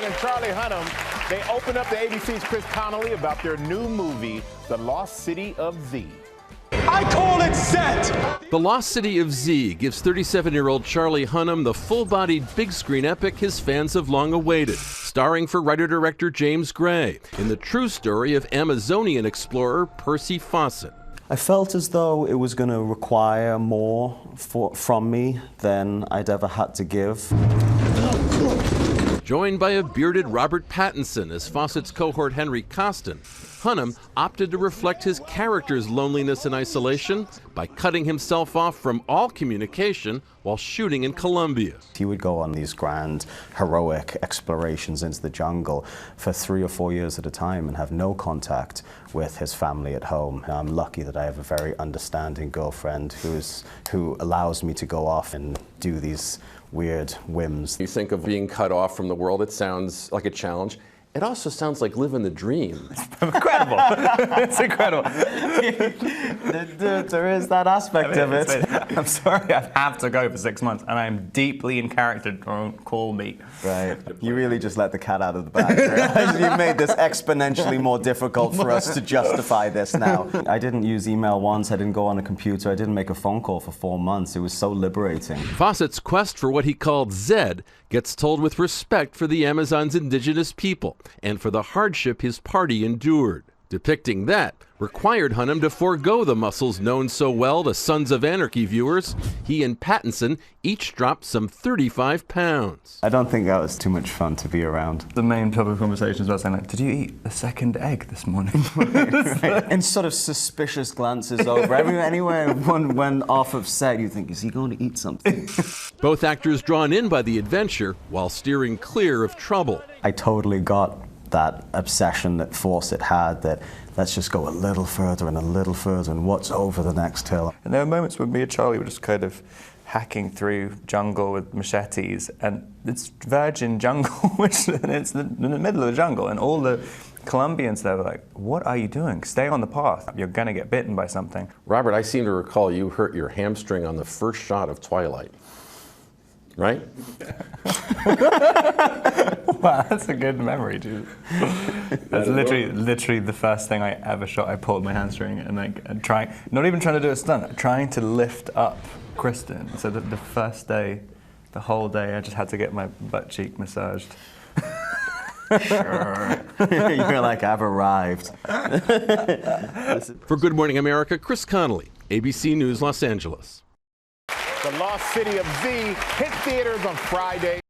Pattinson and Charlie Hunnam, they opened up to ABC's Chris Connolly about their new movie, The Lost City of Z. I call it set! The Lost City of Z gives 37-year-old Charlie Hunnam the full-bodied big-screen epic his fans have long awaited, starring for writer-director James Gray in the true story of Amazonian explorer Percy Fawcett. I felt as though it was going to require more from me than I'd ever had to give. Joined by a bearded Robert Pattinson as Fawcett's cohort Henry Costin, Hunnam opted to reflect his character's loneliness and isolation by cutting himself off from all communication while shooting in Colombia. He would go on these grand, heroic explorations into the jungle for 3 or 4 years at a time and have no contact with his family at home. I'm lucky that I have a very understanding girlfriend who allows me to go off and do these weird whims. You think of being cut off from the world, it sounds like a challenge. It also sounds like living the dream. Incredible. It's incredible. There is that aspect of it. I'm sorry, I have to go for 6 months, and I'm deeply in character. Don't call me. Right. You really just let the cat out of the bag. Right? You've made this exponentially more difficult for us to justify this now. I didn't use email once. I didn't go on a computer. I didn't make a phone call for 4 months. It was so liberating. Fawcett's quest for what he called Zed gets told with respect for the Amazon's indigenous people and for the hardship his party endured. Depicting that required Hunnam to forego the muscles known so well to Sons of Anarchy viewers. He and Pattinson each dropped some 35 pounds. I don't think that was too much fun to be around. The main topic of conversations was saying, like, did you eat a second egg this morning? Right. And sort of suspicious glances over. Anywhere one went off of set, you think, is he going to eat something? Both actors drawn in by the adventure while steering clear of trouble. I totally got that obsession that Fawcett had, that let's just go a little further and a little further, and what's over the next hill. And there were moments when me and Charlie were just kind of hacking through jungle with machetes, and it's virgin jungle, which and it's in the middle of the jungle, and all the Colombians there were like, what are you doing? Stay on the path. You're going to get bitten by something. Robert, I seem to recall you hurt your hamstring on the first shot of Twilight. Right? Wow, that's a good memory, dude. That's literally the first thing I ever shot. I pulled my hamstring and not even trying to do a stunt, trying to lift up Kristen. So that the first day, the whole day, I just had to get my butt cheek massaged. Sure. You're like, I've arrived. For Good Morning America, Chris Connolly, ABC News, Los Angeles. The Lost City of Z hit theaters on Friday.